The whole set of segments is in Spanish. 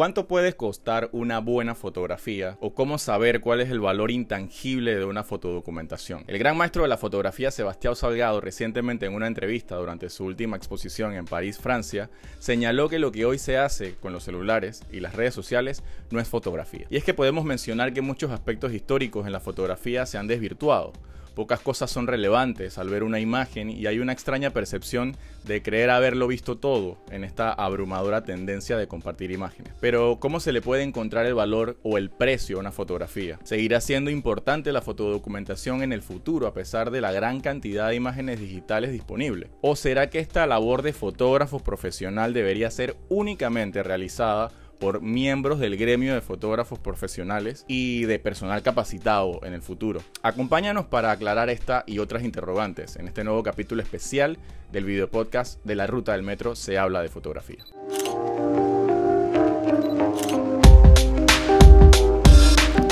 ¿Cuánto puede costar una buena fotografía? ¿O cómo saber cuál es el valor intangible de una fotodocumentación? El gran maestro de la fotografía, Sebastião Salgado, recientemente en una entrevista durante su última exposición en París, Francia, señaló que lo que hoy se hace con los celulares y las redes sociales no es fotografía. Y es que podemos mencionar que muchos aspectos históricos en la fotografía se han desvirtuado. Pocas cosas son relevantes al ver una imagen y hay una extraña percepción de creer haberlo visto todo en esta abrumadora tendencia de compartir imágenes. Pero, ¿cómo se le puede encontrar el valor o el precio a una fotografía? ¿Seguirá siendo importante la fotodocumentación en el futuro a pesar de la gran cantidad de imágenes digitales disponibles? ¿O será que esta labor de fotógrafo profesional debería ser únicamente realizada por miembros del gremio de fotógrafos profesionales y de personal capacitado en el futuro? Acompáñanos para aclarar esta y otras interrogantes en este nuevo capítulo especial del video podcast de La Ruta del Metro Se Habla de Fotografía.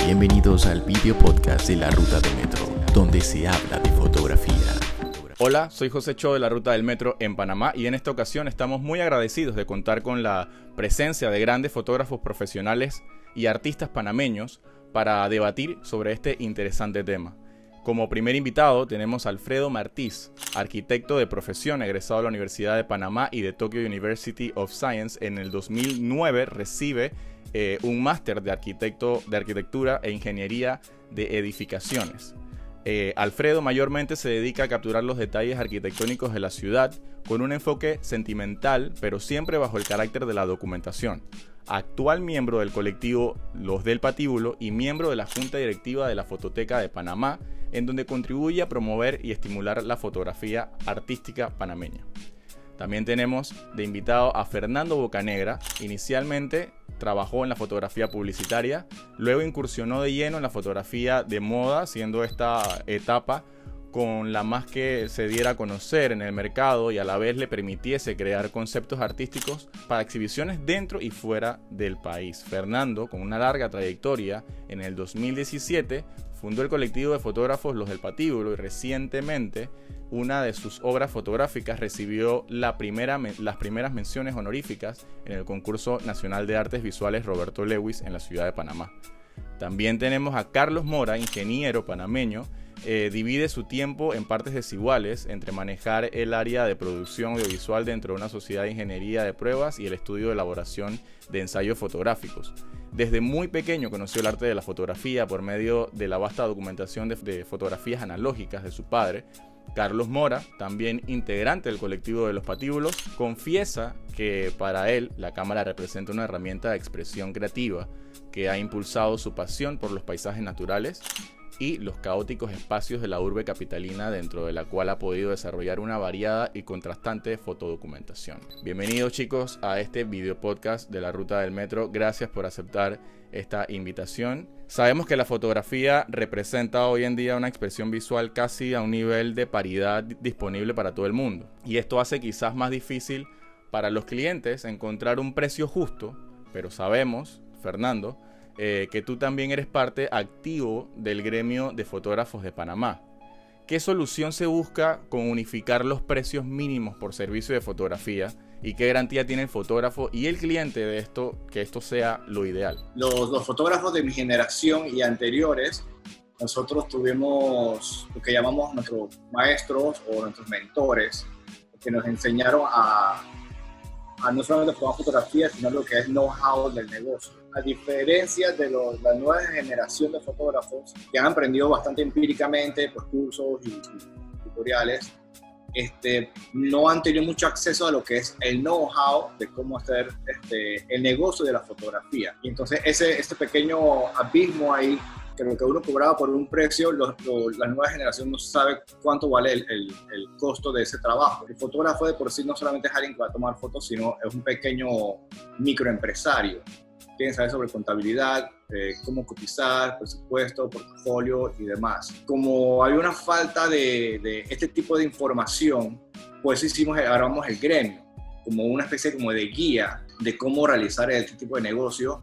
Bienvenidos al video podcast de La Ruta del Metro, donde se habla de fotografía. Hola, soy José Cho de La Ruta del Metro en Panamá y en esta ocasión estamos muy agradecidos de contar con la presencia de grandes fotógrafos profesionales y artistas panameños para debatir sobre este interesante tema. Como primer invitado tenemos a Alfredo Martís, arquitecto de profesión egresado de la Universidad de Panamá y de Tokyo University of Science. En el 2009 recibe un máster de arquitectura e ingeniería de edificaciones. Alfredo mayormente se dedica a capturar los detalles arquitectónicos de la ciudad con un enfoque sentimental, pero siempre bajo el carácter de la documentación. Actual miembro del colectivo Los del Patíbulo y miembro de la Junta Directiva de la Fototeca de Panamá, en donde contribuye a promover y estimular la fotografía artística panameña. También tenemos de invitado a Fernando Bocanegra. Inicialmente trabajó en la fotografía publicitaria, luego incursionó de lleno en la fotografía de moda, siendo esta etapa con la más que se diera a conocer en el mercado y a la vez le permitiese crear conceptos artísticos para exhibiciones dentro y fuera del país. Fernando, con una larga trayectoria, en el 2017 fundó el colectivo de fotógrafos Los del Patíbulo y recientemente una de sus obras fotográficas recibió las primeras menciones honoríficas en el Concurso Nacional de Artes Visuales Roberto Lewis en la ciudad de Panamá. También tenemos a Carlos Mora, ingeniero panameño. Divide su tiempo en partes desiguales entre manejar el área de producción audiovisual dentro de una sociedad de ingeniería de pruebas y el estudio de elaboración de ensayos fotográficos. Desde muy pequeño conoció el arte de la fotografía por medio de la vasta documentación de fotografías analógicas de su padre. Carlos Mora, también integrante del colectivo de Los Patíbulos, confiesa que para él la cámara representa una herramienta de expresión creativa que ha impulsado su pasión por los paisajes naturales y los caóticos espacios de la urbe capitalina, dentro de la cual ha podido desarrollar una variada y contrastante fotodocumentación. Bienvenidos, chicos, a este video podcast de La Ruta del Metro. Gracias por aceptar esta invitación. Sabemos que la fotografía representa hoy en día una expresión visual casi a un nivel de paridad disponible para todo el mundo. Y esto hace quizás más difícil para los clientes encontrar un precio justo, pero sabemos, Fernando, que tú también eres parte activo del gremio de fotógrafos de Panamá. ¿Qué solución se busca con unificar los precios mínimos por servicio de fotografía? ¿Y qué garantía tiene el fotógrafo y el cliente de esto, que esto sea lo ideal? Los fotógrafos de mi generación y anteriores, nosotros tuvimos lo que llamamos nuestros maestros o nuestros mentores, que nos enseñaron a no solamente tomar fotografías, sino lo que es know-how del negocio. A diferencia de la nueva generación de fotógrafos que han aprendido bastante empíricamente, pues cursos y tutoriales, no han tenido mucho acceso a lo que es el know-how de cómo hacer el negocio de la fotografía. Y entonces este pequeño abismo ahí, que lo que uno cobraba por un precio, la nueva generación no sabe cuánto vale el costo de ese trabajo. El fotógrafo de por sí no solamente es alguien que va a tomar fotos, sino es un pequeño microempresario. Tiene que saber sobre contabilidad, cómo cotizar, presupuesto, portafolio y demás. Como hay una falta de este tipo de información, pues agarramos el gremio como una especie como de guía de cómo realizar este tipo de negocio.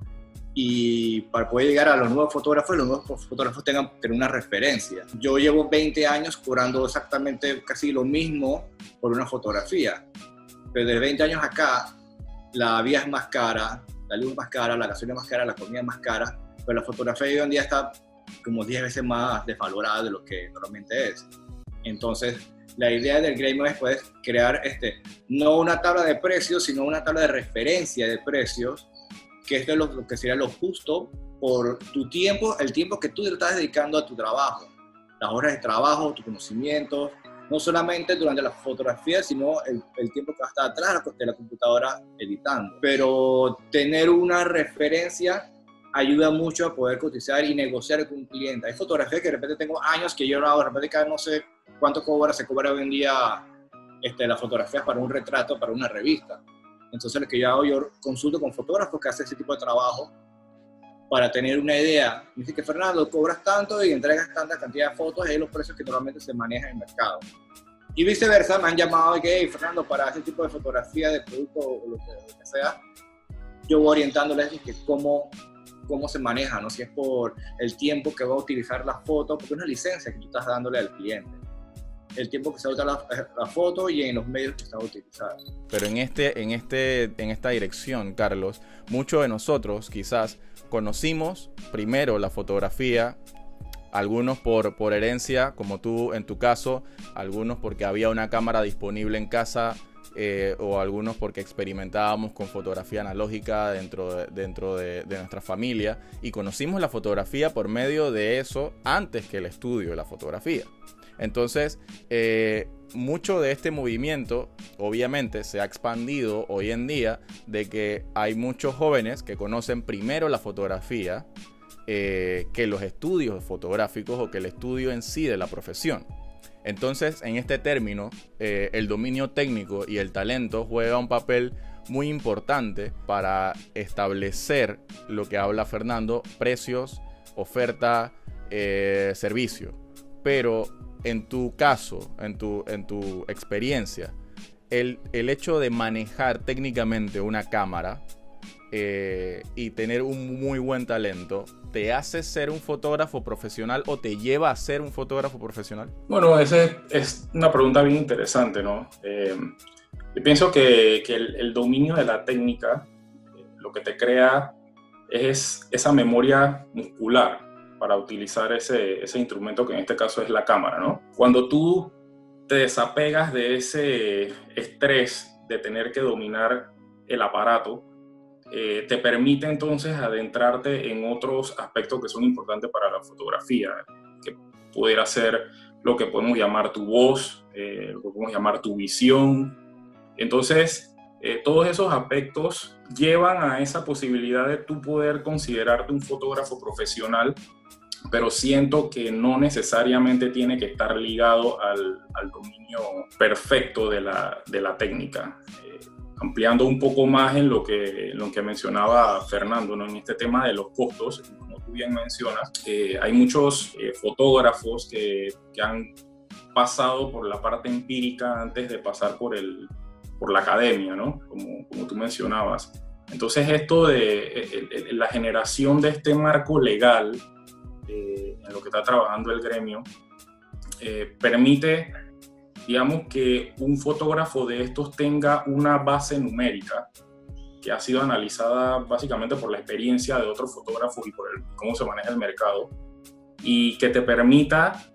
Y para poder llegar a los nuevos fotógrafos tengan una referencia. Yo llevo 20 años cobrando exactamente casi lo mismo por una fotografía, pero desde 20 años acá la vía es más cara, la luz más cara, la gasolina más cara, la comida más cara, pero la fotografía hoy en día está como 10 veces más desvalorada de lo que normalmente es. Entonces, la idea del gremio es pues, crear no una tabla de precios, sino una tabla de referencia de precios, que esto es lo que sería lo justo por tu tiempo, el tiempo que tú le estás dedicando a tu trabajo, las horas de trabajo, tus conocimientos, no solamente durante la fotografía, sino el tiempo que vas a estar atrás de la computadora editando. Pero tener una referencia ayuda mucho a poder cotizar y negociar con un cliente. Hay fotografías que de repente tengo años que yo no hago, de repente cada no sé cuánto se cobra hoy en día las fotografías para un retrato, para una revista. Entonces lo que yo hago, yo consulto con fotógrafos que hacen ese tipo de trabajo para tener una idea. Me dice que Fernando, cobras tanto y entregas tanta cantidad de fotos, y los precios que normalmente se manejan en el mercado. Y viceversa, me han llamado y que, hey, Fernando, para ese tipo de fotografía de producto o lo que sea, yo voy orientándoles de que cómo se maneja, ¿no? Si es por el tiempo que va a utilizar la foto, porque es una licencia que tú estás dándole al cliente. El tiempo que se va a utilizar la foto y en los medios que se va a utilizar. Pero en esta dirección, Carlos, muchos de nosotros quizás conocimos primero la fotografía, algunos por herencia, como tú en tu caso, algunos porque había una cámara disponible en casa, o algunos porque experimentábamos con fotografía analógica dentro de nuestra familia, y conocimos la fotografía por medio de eso antes que el estudio de la fotografía. Entonces, mucho de este movimiento obviamente se ha expandido hoy en día, de que hay muchos jóvenes que conocen primero la fotografía que los estudios fotográficos o que el estudio en sí de la profesión. Entonces, en este término, el dominio técnico y el talento juega un papel muy importante para establecer lo que habla Fernando: precios, oferta, servicio. Pero en tu caso, en tu experiencia, el hecho de manejar técnicamente una cámara y tener un muy buen talento, ¿te hace ser un fotógrafo profesional o te lleva a ser un fotógrafo profesional? Bueno, esa es una pregunta bien interesante, ¿no? Yo pienso que el dominio de la técnica lo que te crea es esa memoria muscular para utilizar ese instrumento, que en este caso es la cámara, ¿no? Cuando tú te desapegas de ese estrés de tener que dominar el aparato, te permite entonces adentrarte en otros aspectos que son importantes para la fotografía, que pudiera ser lo que podemos llamar tu voz, lo que podemos llamar tu visión. Entonces, todos esos aspectos llevan a esa posibilidad de tú poder considerarte un fotógrafo profesional, pero siento que no necesariamente tiene que estar ligado al dominio perfecto de la técnica. Ampliando un poco más en lo que mencionaba Fernando, ¿no? En este tema de los costos, como tú bien mencionas, hay muchos fotógrafos que han pasado por la parte empírica antes de pasar por la academia, ¿no? Como tú mencionabas. Entonces, esto de la generación de este marco legal en lo que está trabajando el gremio permite, digamos, que un fotógrafo de estos tenga una base numérica que ha sido analizada básicamente por la experiencia de otros fotógrafos y por cómo se maneja el mercado, y que te permita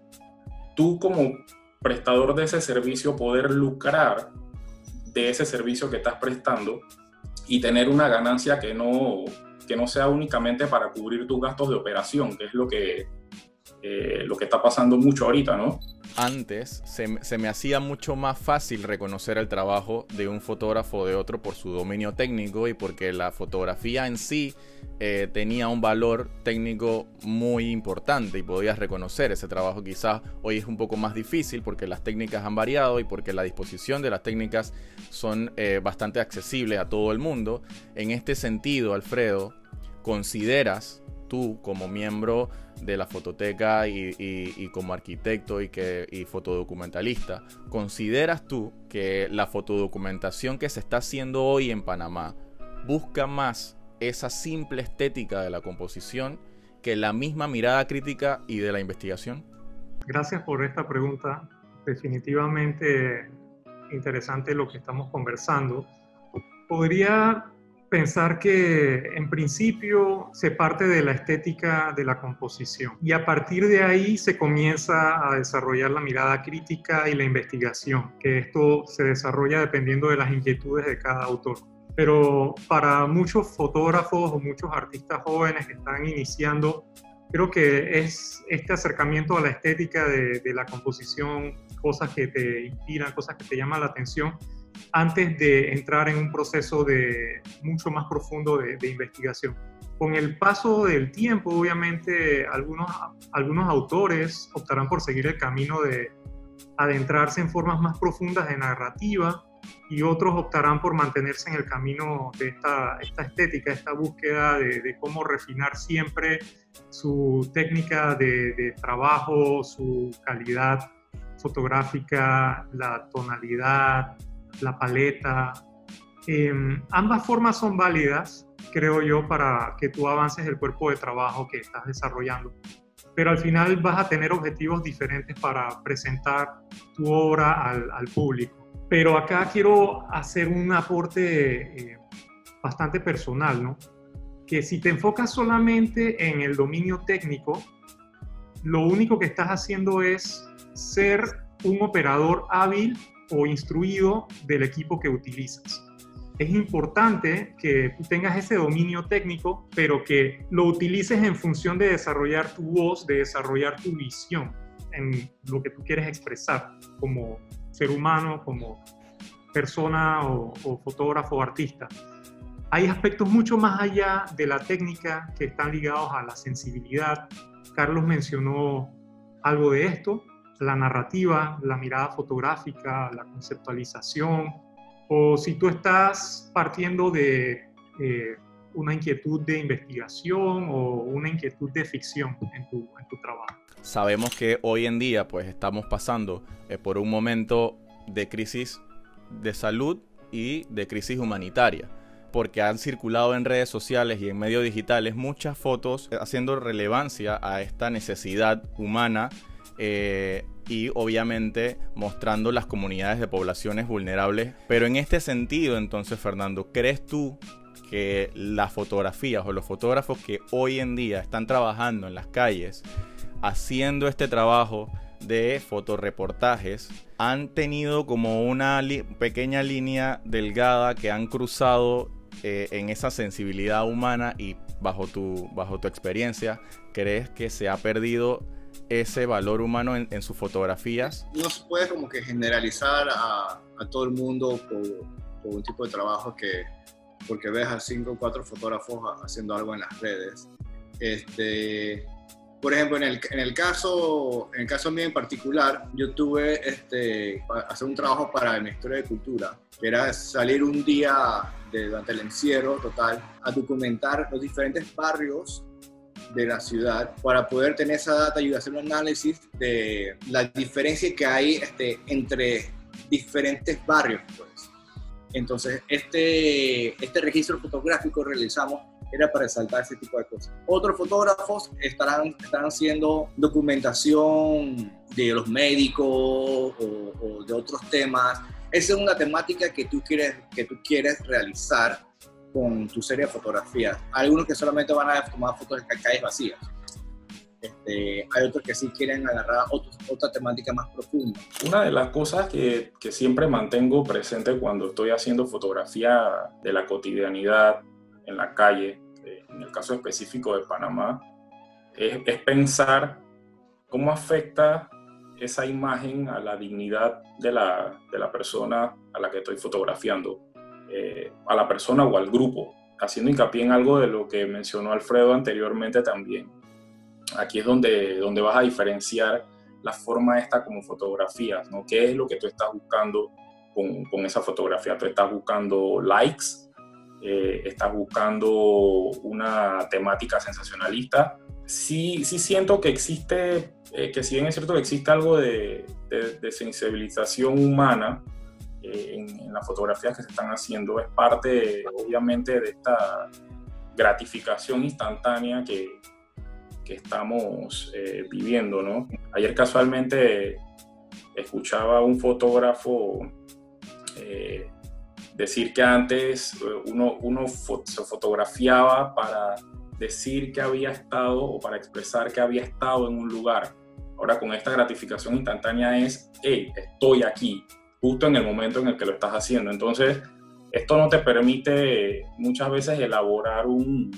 tú, como prestador de ese servicio, poder lucrar de ese servicio que estás prestando y tener una ganancia que no sea únicamente para cubrir tus gastos de operación, que es lo que está pasando mucho ahorita, ¿no? Antes se me hacía mucho más fácil reconocer el trabajo de un fotógrafo o de otro por su dominio técnico, y porque la fotografía en sí tenía un valor técnico muy importante y podías reconocer ese trabajo. Quizás hoy es un poco más difícil porque las técnicas han variado y porque la disposición de las técnicas son bastante accesibles a todo el mundo. En este sentido, Alfredo, ¿consideras tú, como miembro de la fototeca y como arquitecto y fotodocumentalista, consideras tú que la fotodocumentación que se está haciendo hoy en Panamá busca más esa simple estética de la composición que la misma mirada crítica y de la investigación? Gracias por esta pregunta. Definitivamente interesante lo que estamos conversando. Podría pensar que en principio se parte de la estética de la composición y a partir de ahí se comienza a desarrollar la mirada crítica y la investigación, que esto se desarrolla dependiendo de las inquietudes de cada autor. Pero para muchos fotógrafos o muchos artistas jóvenes que están iniciando, creo que es este acercamiento a la estética de la composición, cosas que te inspiran, cosas que te llaman la atención, antes de entrar en un proceso mucho más profundo de investigación. Con el paso del tiempo, obviamente, algunos autores optarán por seguir el camino de adentrarse en formas más profundas de narrativa y otros optarán por mantenerse en el camino de esta estética, esta búsqueda de cómo refinar siempre su técnica de trabajo, su calidad fotográfica, la tonalidad, la paleta. Ambas formas son válidas, creo yo, para que tú avances el cuerpo de trabajo que estás desarrollando. Pero al final vas a tener objetivos diferentes para presentar tu obra al público. Pero acá quiero hacer un aporte bastante personal, ¿no? Que si te enfocas solamente en el dominio técnico, lo único que estás haciendo es ser un operador hábil o instruido del equipo que utilizas. Es importante que tú tengas ese dominio técnico, pero que lo utilices en función de desarrollar tu voz, de desarrollar tu visión en lo que tú quieres expresar como ser humano, como persona o fotógrafo o artista. Hay aspectos mucho más allá de la técnica que están ligados a la sensibilidad. Carlos mencionó algo de esto, la narrativa, la mirada fotográfica, la conceptualización, o si tú estás partiendo de una inquietud de investigación o una inquietud de ficción en tu trabajo. Sabemos que hoy en día pues estamos pasando por un momento de crisis de salud y de crisis humanitaria, porque han circulado en redes sociales y en medios digitales muchas fotos haciendo relevancia a esta necesidad humana y obviamente mostrando las comunidades de poblaciones vulnerables. Pero en este sentido, entonces, Fernando, ¿crees tú que las fotografías o los fotógrafos que hoy en día están trabajando en las calles haciendo este trabajo de fotoreportajes han tenido como una pequeña línea delgada que han cruzado en esa sensibilidad humana? Y bajo tu experiencia, ¿crees que se ha perdido ese valor humano en sus fotografías? No se puede como que generalizar a todo el mundo por un tipo de trabajo porque ves a 5 o 4 fotógrafos haciendo algo en las redes. Por ejemplo, en el caso mío en particular, yo tuve hacer un trabajo para el Ministerio de Cultura, que era salir un día durante el encierro total a documentar los diferentes barrios de la ciudad para poder tener esa data y hacer un análisis de la diferencia que hay entre diferentes barrios, pues. Entonces, este registro fotográfico realizamos era para resaltar ese tipo de cosas. Otros fotógrafos estarán haciendo documentación de los médicos o de otros temas. Esa es una temática que tú quieres realizar con tu serie de fotografías. Hay algunos que solamente van a tomar fotos de calles vacías. Hay otros que sí quieren agarrar otra temática más profunda. Una de las cosas que siempre mantengo presente cuando estoy haciendo fotografía de la cotidianidad en la calle, en el caso específico de Panamá, es pensar cómo afecta esa imagen a la dignidad de la persona a la que estoy fotografiando, a la persona o al grupo, haciendo hincapié en algo de lo que mencionó Alfredo anteriormente también. Aquí es donde vas a diferenciar la forma esta como fotografías, ¿no? ¿Qué es lo que tú estás buscando con esa fotografía? ¿Tú estás buscando likes? ¿Estás buscando una temática sensacionalista? Sí siento que existe, que si bien es cierto que existe algo de sensibilización humana en las fotografías que se están haciendo, es parte obviamente de esta gratificación instantánea que estamos viviendo, ¿no? Ayer casualmente escuchaba a un fotógrafo decir que antes uno se fotografiaba para decir que había estado o para expresar que había estado en un lugar. Ahora con esta gratificación instantánea es, hey, estoy aquí, justo en el momento en el que lo estás haciendo. Entonces, esto no te permite muchas veces elaborar una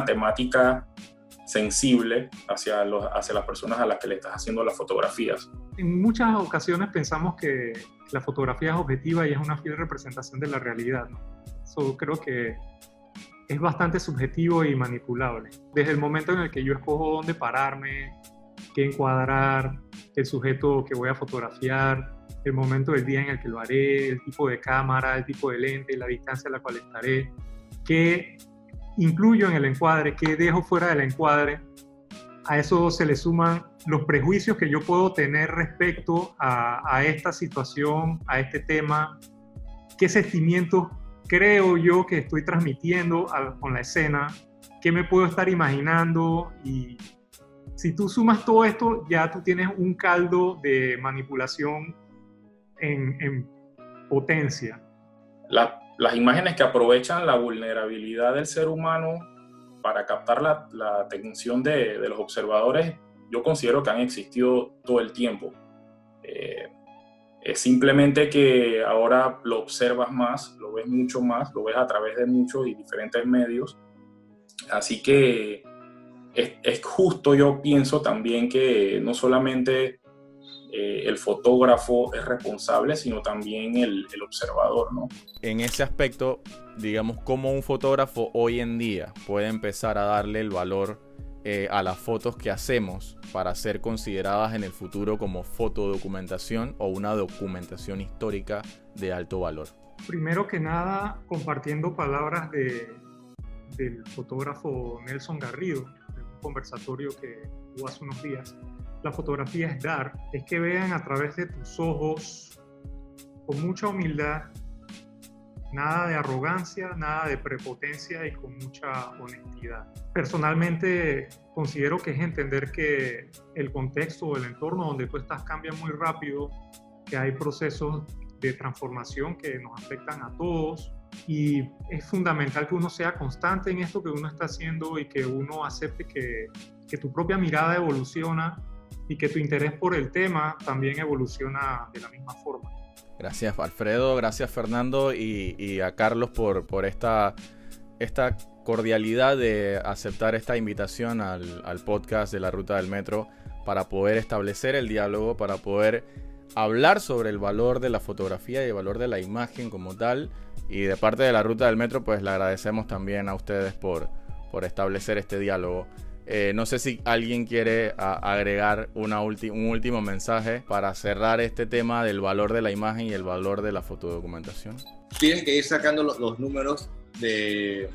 temática sensible hacia las personas a las que le estás haciendo las fotografías. En muchas ocasiones pensamos que la fotografía es objetiva y es una fiel representación de la realidad, ¿no? So, creo que es bastante subjetivo y manipulable. Desde el momento en el que yo escojo dónde pararme, qué encuadrar, el sujeto que voy a fotografiar, el momento del día en el que lo haré, el tipo de cámara, el tipo de lente, la distancia a la cual estaré, qué incluyo en el encuadre, qué dejo fuera del encuadre. A eso se le suman los prejuicios que yo puedo tener respecto a esta situación, a este tema, qué sentimientos creo yo que estoy transmitiendo con la escena, qué me puedo estar imaginando. Y si tú sumas todo esto, ya tú tienes un caldo de manipulación en potencia. Las imágenes que aprovechan la vulnerabilidad del ser humano para captar la atención de los observadores, yo considero que han existido todo el tiempo. Es simplemente que ahora lo observas más, lo ves mucho más, lo ves a través de muchos y diferentes medios. Así que es justo, yo pienso también que no solamente el fotógrafo es responsable, sino también el observador, ¿no? En ese aspecto, digamos, ¿cómo un fotógrafo hoy en día puede empezar a darle el valor a las fotos que hacemos para ser consideradas en el futuro como fotodocumentación o una documentación histórica de alto valor? Primero que nada, compartiendo palabras del fotógrafo Nelson Garrido, en un conversatorio que hubo hace unos días. La fotografía es dar, es que vean a través de tus ojos, con mucha humildad, nada de arrogancia, nada de prepotencia y con mucha honestidad. Personalmente considero que es entender que el contexto o el entorno donde tú estás cambia muy rápido, que hay procesos de transformación que nos afectan a todos y es fundamental que uno sea constante en esto que uno está haciendo y que uno acepte que tu propia mirada evoluciona y que tu interés por el tema también evoluciona de la misma forma. Gracias Alfredo, gracias Fernando y a Carlos por esta cordialidad de aceptar esta invitación al podcast de La Ruta del Metro para poder establecer el diálogo, para poder hablar sobre el valor de la fotografía y el valor de la imagen como tal. Y de parte de La Ruta del Metro, pues le agradecemos también a ustedes por establecer este diálogo. No sé si alguien quiere agregar un último mensaje para cerrar este tema del valor de la imagen y el valor de la fotodocumentación. Tienes que ir sacando los números de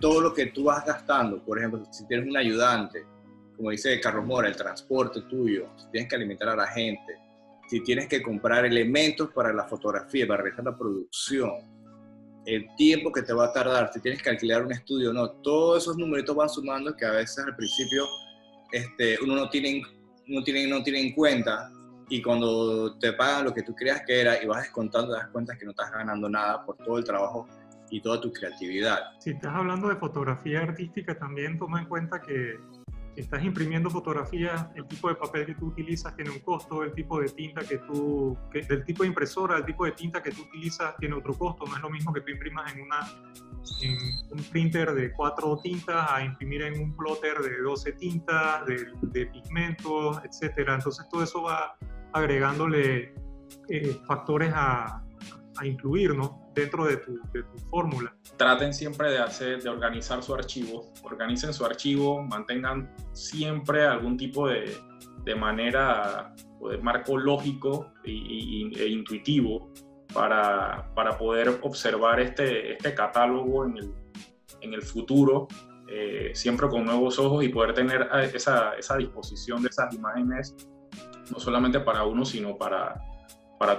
todo lo que tú vas gastando. Por ejemplo, si tienes un ayudante, como dice Carlos Mora, el transporte tuyo, si tienes que alimentar a la gente, si tienes que comprar elementos para la fotografía, para realizar la producción, el tiempo que te va a tardar, si tienes que alquilar un estudio o no, todos esos numeritos van sumando que a veces al principio uno no tiene en cuenta y cuando te pagan lo que tú creas que era y vas descontando, te das cuenta que no estás ganando nada por todo el trabajo y toda tu creatividad. Si estás hablando de fotografía artística, también toma en cuenta que estás imprimiendo fotografías, el tipo de papel que tú utilizas tiene un costo, el tipo de tinta del tipo de impresora, el tipo de tinta que tú utilizas tiene otro costo. No es lo mismo que tú imprimas en un printer de 4 tintas a imprimir en un plotter de 12 tintas, de pigmentos, etc. Entonces todo eso va agregándole factores a incluir, ¿no?, dentro de tu fórmula. Traten siempre de organizar su archivo, organicen su archivo, mantengan siempre algún tipo de manera o de marco lógico e intuitivo para poder observar este catálogo en el futuro, siempre con nuevos ojos y poder tener esa disposición de esas imágenes, no solamente para uno, sino para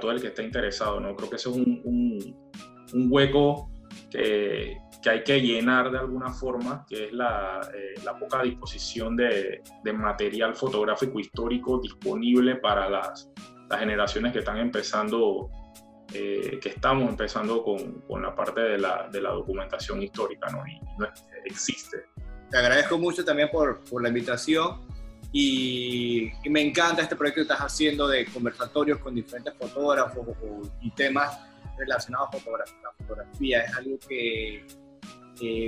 todo el que esté interesado, ¿no? Creo que ese es un hueco que hay que llenar de alguna forma, que es la poca disposición de material fotográfico histórico disponible para las generaciones que están empezando que estamos empezando con la parte de la documentación histórica, ¿no? Y no existe. Te agradezco mucho también por la invitación y me encanta este proyecto que estás haciendo de conversatorios con diferentes fotógrafos y temas relacionados a la fotografía. Es algo que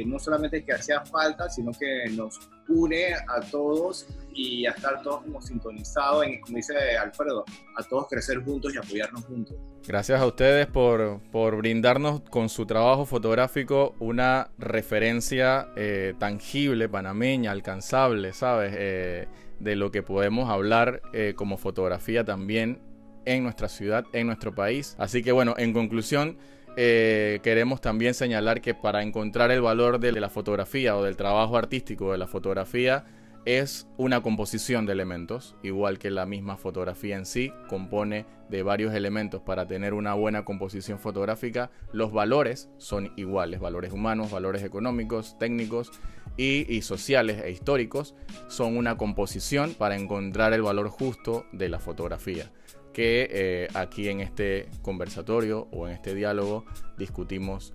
no solamente que hacía falta, sino que nos une a todos y a estar todos como sintonizados, como dice Alfredo, a todos crecer juntos y apoyarnos juntos. Gracias a ustedes por brindarnos con su trabajo fotográfico una referencia tangible, panameña, alcanzable, ¿sabes? De lo que podemos hablar como fotografía también en nuestra ciudad, en nuestro país. Así que bueno, en conclusión, queremos también señalar que para encontrar el valor de la fotografía o del trabajo artístico de la fotografía es una composición de elementos, igual que la misma fotografía en sí compone de varios elementos para tener una buena composición fotográfica. Los valores son iguales, valores humanos, valores económicos, técnicos y sociales e históricos son una composición para encontrar el valor justo de la fotografía, que aquí en este conversatorio o en este diálogo discutimos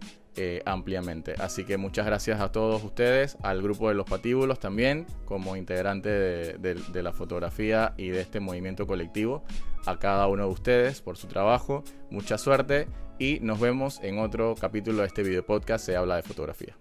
ampliamente. Así que muchas gracias a todos ustedes, al grupo de Los Patíbulos también, como integrante de la fotografía y de este movimiento colectivo, a cada uno de ustedes por su trabajo, mucha suerte y nos vemos en otro capítulo de este video podcast Se Habla de Fotografía.